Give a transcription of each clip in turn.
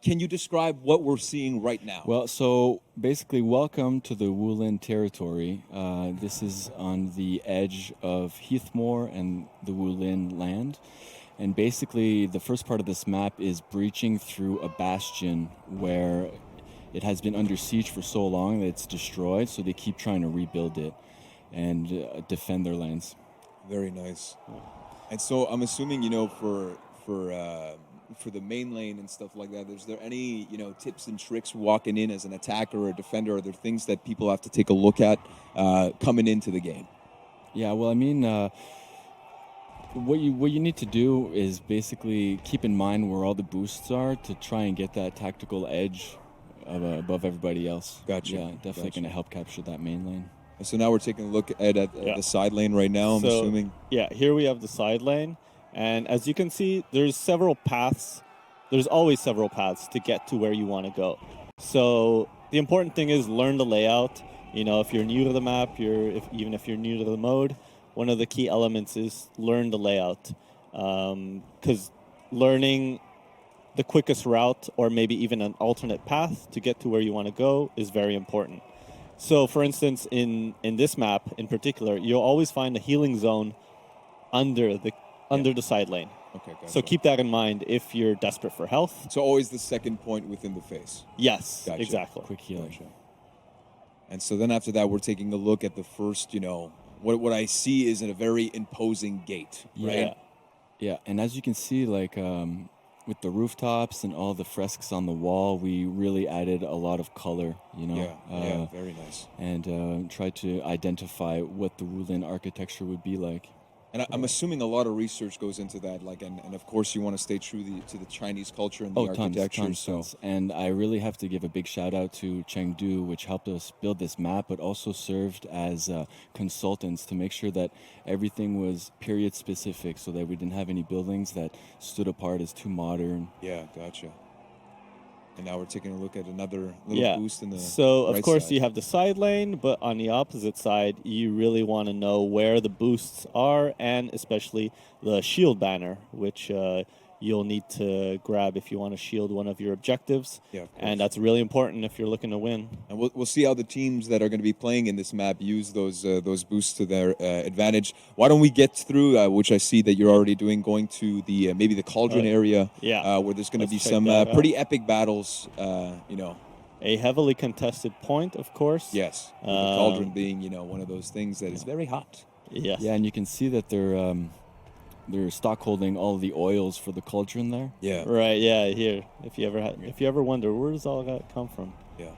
can you describe what we're seeing right now? Well, so basically, welcome to the Wu Lin territory. This is on the edge of Heathmore and the Wu Lin land. And basically, the first part of this map is breaching through a bastion where it has been under siege for so long that it's destroyed, so they keep trying to rebuild it and defend their lands. Very nice. And so I'm assuming, for the main lane and stuff like that, is there any, tips and tricks walking in as an attacker or a defender? Are there things that people have to take a look at coming into the game? Yeah, well, I mean, what you need to do is basically keep in mind where all the boosts are to try and get that tactical edge above everybody else. Gotcha. Yeah, definitely going to help capture that main lane. So now we're taking a look at the side lane right now, I'm assuming. Yeah, here we have the side lane. And as you can see, there's several paths. There's always several paths to get to where you want to go. So the important thing is learn the layout. If you're new to the map, even if you're new to the mode, one of the key elements is learn the layout. Because learning the quickest route or maybe even an alternate path to get to where you want to go is very important. So, for instance, in this map in particular, you'll always find a healing zone under the side lane. Okay, gotcha. So keep that in mind if you're desperate for health. So always the second point within the face. Yes, Gotcha. exactly. Quick healing. Gotcha. And so then after that, we're taking a look at the first, what I see is a very imposing gate, right? Yeah, and as you can see, with the rooftops and all the fresks on the wall, we really added a lot of color, Yeah, very nice. And tried to identify what the Wu Lin architecture would be like. And I'm assuming a lot of research goes into that, and of course you want to stay true to the Chinese culture and the architecture. Tons. And I really have to give a big shout out to Chengdu, which helped us build this map, but also served as consultants to make sure that everything was period specific, so that we didn't have any buildings that stood apart as too modern. Yeah, gotcha. And now we're taking a look at another little boost in the So, of right course, side. you have the side lane, but on the opposite side, you really want to know where the boosts are, and especially the shield banner, which you'll need to grab if you want to shield one of your objectives. Yeah, of course. And that's really important if you're looking to win. And we'll see how the teams that are going to be playing in this map use those boosts to their advantage. Why don't we get through, which I see that you're already doing, going to the maybe the Cauldron area, where there's going to be some pretty epic battles, A heavily contested point, of course. Yes, with the Cauldron being, one of those things that is very hot. Yes. Yeah, and you can see that they're stockholding all the oils for the Cauldron there. Yeah. Right. Yeah. Here, if you ever wonder where does all that come from? Yeah.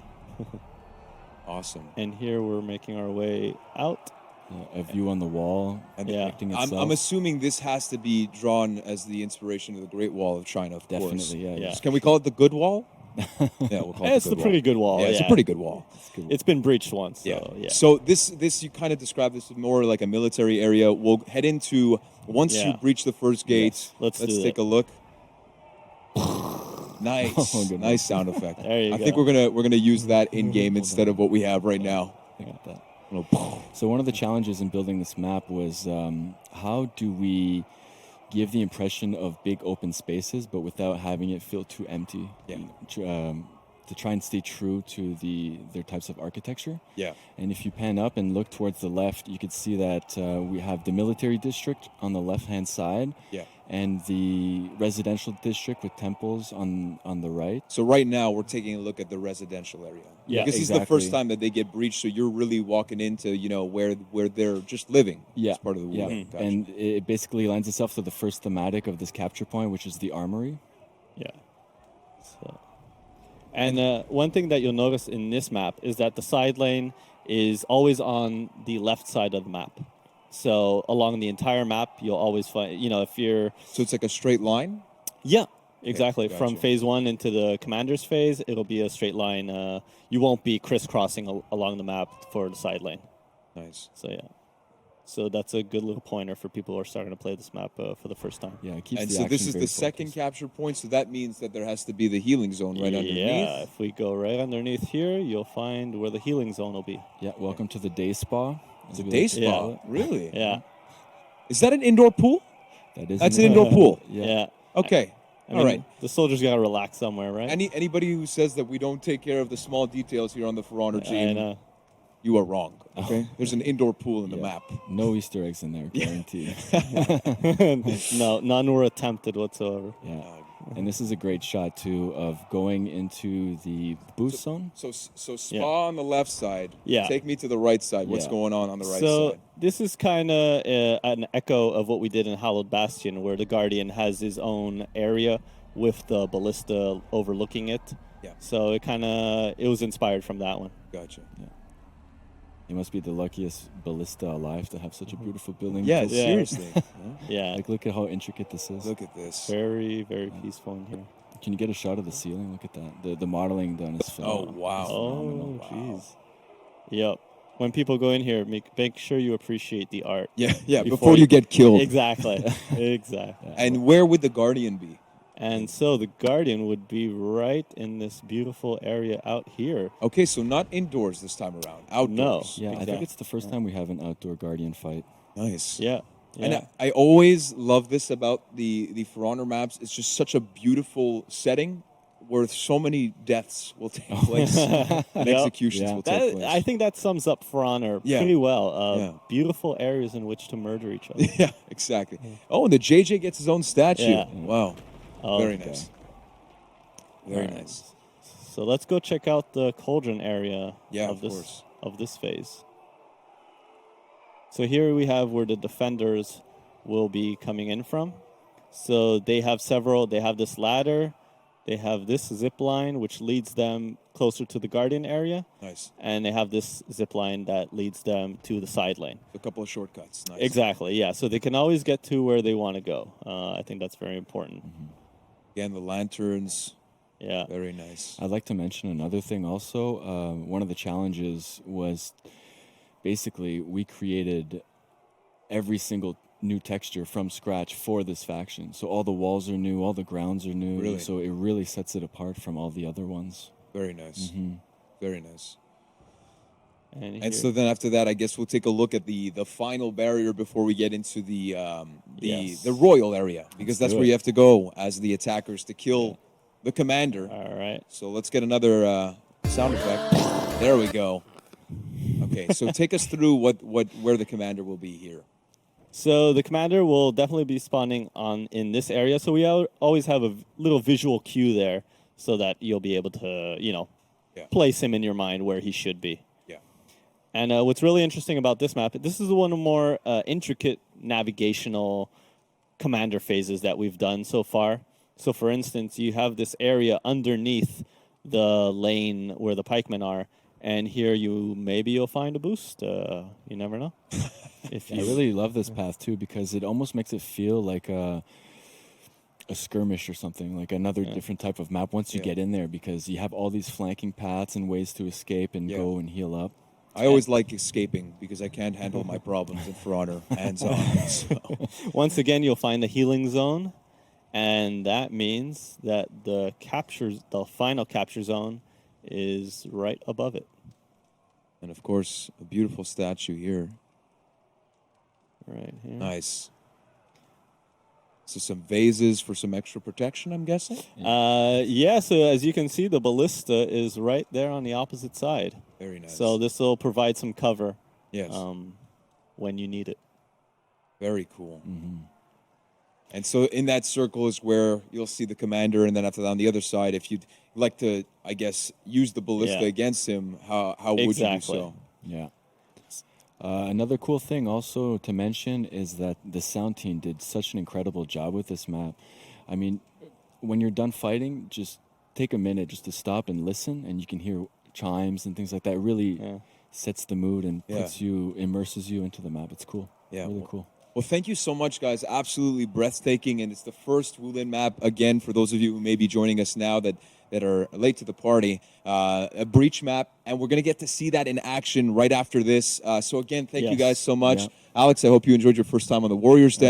Awesome. And here we're making our way out. Yeah, a view on the wall. And depicting itself. I'm assuming this has to be drawn as the inspiration of the Great Wall of China, of course. Definitely, yeah. Can we call it the Good Wall? Yeah, we'll call it It's a pretty good wall. Yeah, it's a pretty good wall. It's been breached once. Yeah. So, yeah. So this you kind of describe this as more like a military area. We'll head into once you breach the first gate. Yes, let's take a look. Nice, nice sound effect. There you I go. think we're gonna use that in game instead of what we have right now. I got that. So one of the challenges in building this map was how do we give the impression of big open spaces, but without having it feel too empty? Yeah. To try and stay true to their types of architecture. Yeah. And if you pan up and look towards the left, you can see that we have the military district on the left-hand side. Yeah. And the residential district with temples on the right. So right now we're taking a look at the residential area. Yeah, This is the first time that they get breached, so you're really walking into, where they're just living. Yeah. As part of the war. Yeah. Gotcha. And it basically lends itself to the first thematic of this capture point, which is the armory. Yeah. So, and one thing that you'll notice in this map is that the side lane is always on the left side of the map. So along the entire map, you'll always find, if you're... So it's like a straight line? Yeah, exactly. Gotcha. From phase 1 into the commander's phase, it'll be a straight line. You won't be crisscrossing along the map for the side lane. Nice. So, yeah. So that's a good little pointer for people who are starting to play this map for the first time. Yeah, it keeps And the so this action is very the second focused. capture point, so that means that there has to be the healing zone right underneath. Yeah, if we go right underneath here, you'll find where the healing zone will be. Yeah, welcome to the day spa. It's a day spa? Really? Yeah. Is that an indoor pool? That is That's an indoor pool? Yeah. Okay. I All mean, right. the soldiers gotta relax somewhere, right? Anybody who says that we don't take care of the small details here on the For Honor I team, know. you are wrong. Okay, there's an indoor pool in the Yeah. map. No Easter eggs in there, guaranteed. No, none were attempted whatsoever. Yeah. And this is a great shot, too, of going into the boost zone. So spa Yeah. on the left side. Yeah. Take me to the right side. What's Yeah. going on the right So side? this is kind of an echo of what we did in Hallowed Bastion, where the Guardian has his own area with the ballista overlooking it. Yeah. So it was inspired from that one. Gotcha. He must be the luckiest ballista alive to have such a beautiful building. Yeah, because, Yeah. seriously. Yeah. Like, look at how intricate this is. Look at this. Very, very peaceful in here. Can you get a shot of the ceiling? Look at that. The modeling done is phenomenal. wow. It's Oh, phenomenal. jeez. Yep. When people go in here, make sure you appreciate the art. Yeah. Before you get killed. Exactly. Exactly. And where would the Guardian be? And so the Guardian would be right in this beautiful area out here. Okay, so not indoors this time around. Outdoors. Yeah, I Exactly. think it's the first time we have an outdoor Guardian fight. Nice. Yeah. And Yeah. I always love this about the For Honor maps. It's just such a beautiful setting where so many deaths will take place and executions Yeah. will take place. I think that sums up For Honor Yeah. pretty well. Yeah. Beautiful areas in which to murder each other. Yeah, exactly. Oh, and the JJ gets his own statue. Yeah. Wow. Oh, Very okay. nice. Very Alright. nice. So let's go check out the cauldron area Yeah, of of this course. of this phase. So here we have where the defenders will be coming in from. So they have several. They have this ladder. They have this zip line, which leads them closer to the Guardian area. Nice. And they have this zip line that leads them to the side lane. A couple of shortcuts. Nice. Exactly, yeah. So they can always get to where they want to go. I think that's very important. Again, the lanterns. Yeah. Very nice. I'd like to mention another thing also. One of the challenges was basically we created every single new texture from scratch for this faction. So all the walls are new, all the grounds are new. Really? So it really sets it apart from all the other ones. Very nice. Very nice. And, And so then after that, I guess we'll take a look at the final barrier before we get into Yes. the royal area, because that's do where it. you have to go as the attackers to kill the commander. all right. So let's get another sound effect. There we go. Okay, so take us through where the commander will be here. So the commander will definitely be spawning in this area. So we always have a little visual cue there, so that you'll be able to, Yeah. place him in your mind where he should be. Yeah. And what's really interesting about this map, this is one of the more intricate navigational commander phases that we've done so far. So for instance, you have this area underneath the lane where the pikemen are, and here you'll find a boost. You never know. If I you really love this path too because it almost makes it feel like a skirmish or something, like another different type of map once you Yeah. get in there, because you have all these flanking paths and ways to escape and Yeah. go and heal up. I always like escaping because I can't handle my problems in For Honor hands on. So. Once again, you'll find the healing zone, and that means that the final capture zone is right above it. And of course, a beautiful statue here. Right here. Nice. So some vases for some extra protection, I'm guessing? So as you can see, the ballista is right there on the opposite side. Very nice. So this will provide some cover Yes. when you need it. Very cool. And so in that circle is where you'll see the commander, and then after that, on the other side, if you'd like to, I guess, use the ballista Yeah. against him, how would you do Exactly. so? Yeah. Another cool thing also to mention is that the sound team did such an incredible job with this map. I mean, when you're done fighting, just take a minute just to stop and listen, and you can hear chimes and things like that. It really sets the mood and immerses you into the map. It's cool. Yeah. Really cool. Well, thank you so much, guys. Absolutely breathtaking, and it's the first Wu Lin map, again, for those of you who may be joining us now that are late to the party, a breach map, and we're going to get to see that in action right after this. So again, thank you Yes. guys so much. Yeah. Alex, I hope you enjoyed your first time on the Warriors Den.